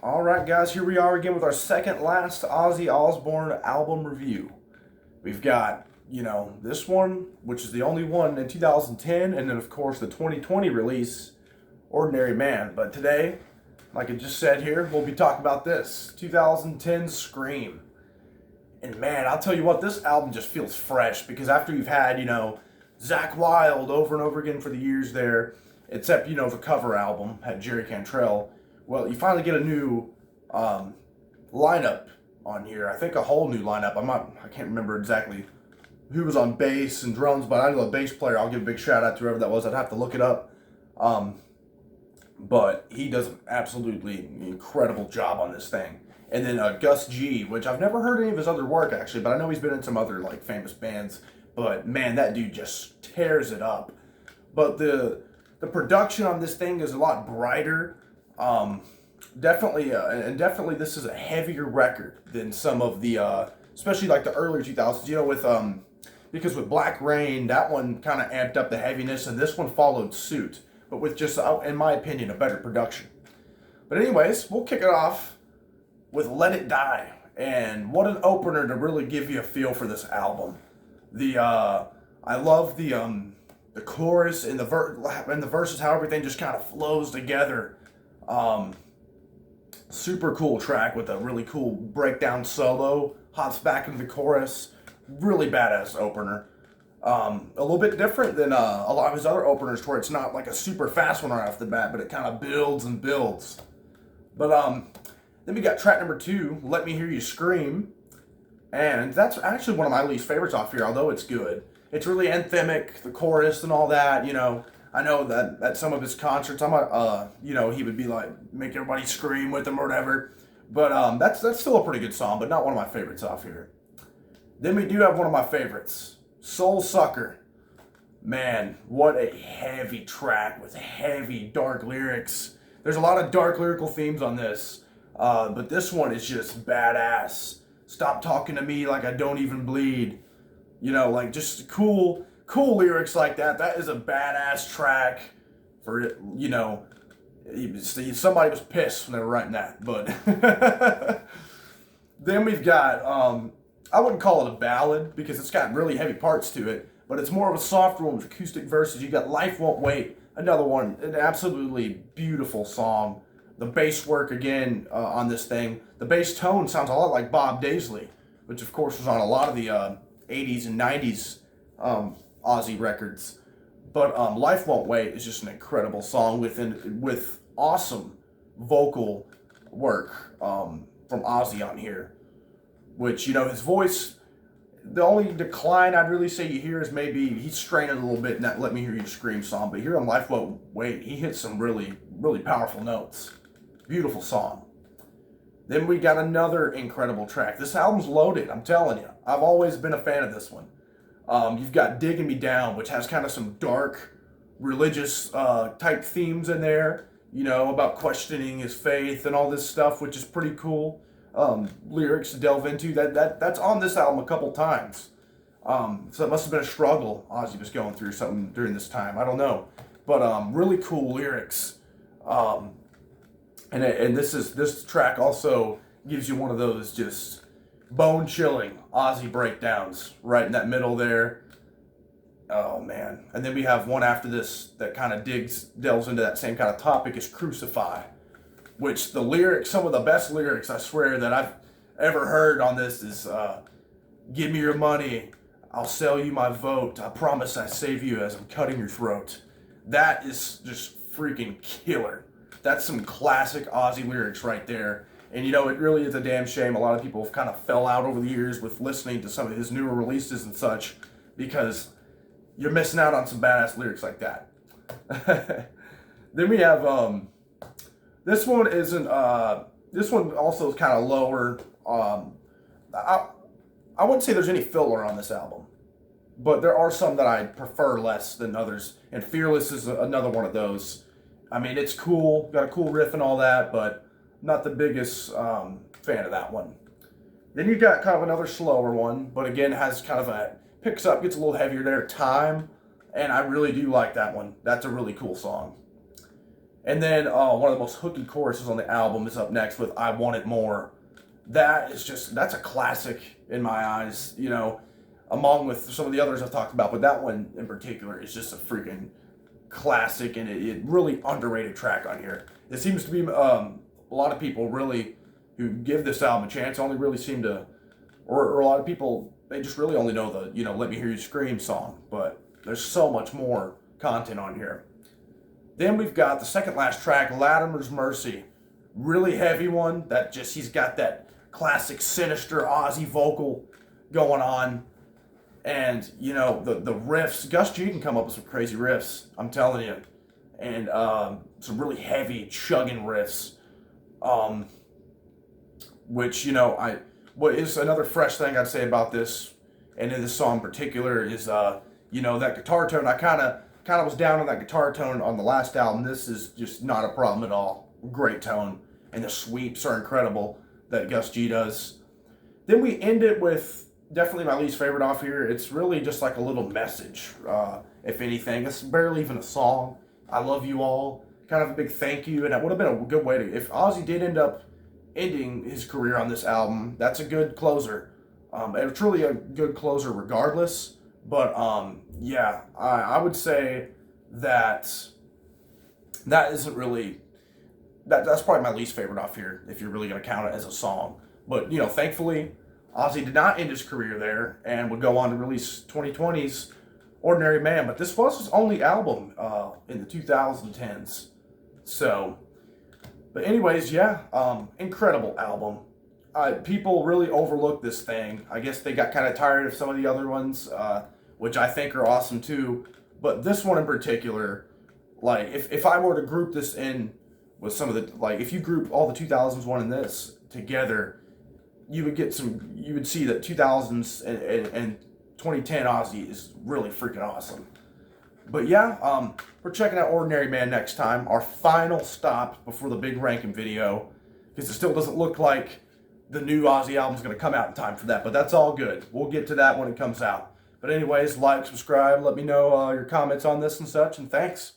Alright guys, here we are again with our second last Ozzy Osbourne album review. We've got, this one, which is the only one in 2010, and then of course the 2020 release, Ordinary Man. But today, like I just said here, we'll be talking about this, 2010 Scream. And man, I'll tell you what, this album just feels fresh, because after you've had, Zakk Wylde over and over again for the years there, except, the cover album had Jerry Cantrell. Well, you finally get a new lineup on here. I think a whole new lineup. I can't remember exactly who was on bass and drums, but I know the bass player. I'll give a big shout out to whoever that was. I'd have to look it up. But he does an absolutely incredible job on this thing. And then Gus G, which I've never heard any of his other work actually, but I know he's been in some other famous bands. But man, that dude just tears it up. But the production on this thing is a lot brighter. Definitely this is a heavier record than some of the, especially like the earlier 2000s, because with Black Rain, that one kind of amped up the heaviness, and this one followed suit, but with just, in my opinion, a better production. But anyways, we'll kick it off with Let It Die, and what an opener to really give you a feel for this album. I love the chorus and the verses, how everything just kind of flows together. Super cool track with a really cool breakdown solo, hops back into the chorus, really badass opener. A little bit different than a lot of his other openers, where it's not like a super fast one right off the bat, but it kind of builds and builds. But then we got track number 2, Let Me Hear You Scream, and that's actually one of my least favorites off here, although it's good. It's really anthemic, the chorus and all that, I know that at some of his concerts, he would be like, make everybody scream with him or whatever. But that's still a pretty good song, but not one of my favorites off here. Then we do have one of my favorites, Soul Sucker. Man, what a heavy track with heavy, dark lyrics. There's a lot of dark lyrical themes on this, but this one is just badass. Stop talking to me like I don't even bleed. Just cool lyrics like that. That is a badass track for it. Somebody was pissed when they were writing that. But then we've got, I wouldn't call it a ballad because it's got really heavy parts to it, but it's more of a soft one with acoustic verses. You got Life Won't Wait, another one, an absolutely beautiful song. The bass work again on this thing. The bass tone sounds a lot like Bob Daisley, which of course was on a lot of the 80s and 90s Ozzy records. But Life Won't Wait is just an incredible song with awesome vocal work from Ozzy on here. Which, his voice, the only decline I'd really say you hear is maybe he's straining a little bit in that Let Me Hear You Scream song. But here on Life Won't Wait, he hits some really, really powerful notes. Beautiful song. Then we got another incredible track. This album's loaded, I'm telling you. I've always been a fan of this one. You've got Digging Me Down, which has kind of some dark, religious type themes in there, about questioning his faith and all this stuff, which is pretty cool. Lyrics to delve into. That's on this album a couple times. So it must have been a struggle Ozzy was going through something during this time. I don't know. But really cool lyrics. And this track also gives you one of those just bone-chilling Ozzy breakdowns right in that middle there. Oh, man. And then we have one after this that kind of delves into that same kind of topic, is Crucify, which the lyrics, some of the best lyrics, I swear, that I've ever heard on this is, give me your money, I'll sell you my vote, I promise I save you as I'm cutting your throat. That is just freaking killer. That's some classic Ozzy lyrics right there. And it really is a damn shame a lot of people have kind of fell out over the years with listening to some of his newer releases and such, because you're missing out on some badass lyrics like that. Then we have, this one also is kind of lower. I wouldn't say there's any filler on this album, but there are some that I prefer less than others, and Fearless is another one of those. I mean, it's cool, got a cool riff and all that, but not the biggest fan of that one. Then you've got kind of another slower one, but again has kind of picks up, gets a little heavier there, Time, and I really do like that one. That's a really cool song. And then one of the most hooky choruses on the album is up next with I Want It More. That's a classic in my eyes, you know, along with some of the others I've talked about, but that one in particular is just a freaking classic, and it really underrated track on here. It seems to be a lot of people really who give this album a chance only really seem to, or a lot of people, they just really only know the, you know, Let Me Hear You Scream song, but there's so much more content on here. Then we've got the second last track, Latimer's Mercy. Really heavy one that just, he's got that classic sinister Ozzy vocal going on. And, you know, the riffs, Gus G can come up with some crazy riffs, I'm telling you. And some really heavy, chugging riffs. Which, you know, what is another fresh thing I'd say about this, and in this song in particular, is, you know, that guitar tone. I kind of was down on that guitar tone on the last album. This is just not a problem at all. Great tone. And the sweeps are incredible that Gus G does. Then we end it with definitely my least favorite off here. It's really just like a little message, if anything. It's barely even a song. I love you all. Kind of a big thank you. And it would have been a good way to, if Ozzy did end up ending his career on this album, that's a good closer. It's really a good closer regardless. But yeah, I would say that isn't really, that's probably my least favorite off here, if you're really going to count it as a song. But, you know, thankfully, Ozzy did not end his career there and would go on to release 2020's Ordinary Man. But this was his only album in the 2010s. So, but anyways, yeah, incredible album. People really overlook this thing. I guess they got kind of tired of some of the other ones, which I think are awesome too. But this one in particular, like, if I were to group this in with some of the, like, if you group all the 2000s one and this together, you would see that 2000s and 2010 Ozzy is really freaking awesome. But yeah, we're checking out Ordinary Man next time, our final stop before the big ranking video, because it still doesn't look like the new Ozzy album is going to come out in time for that, but that's all good. We'll get to that when it comes out. But anyways, like, subscribe, let me know your comments on this and such, and thanks.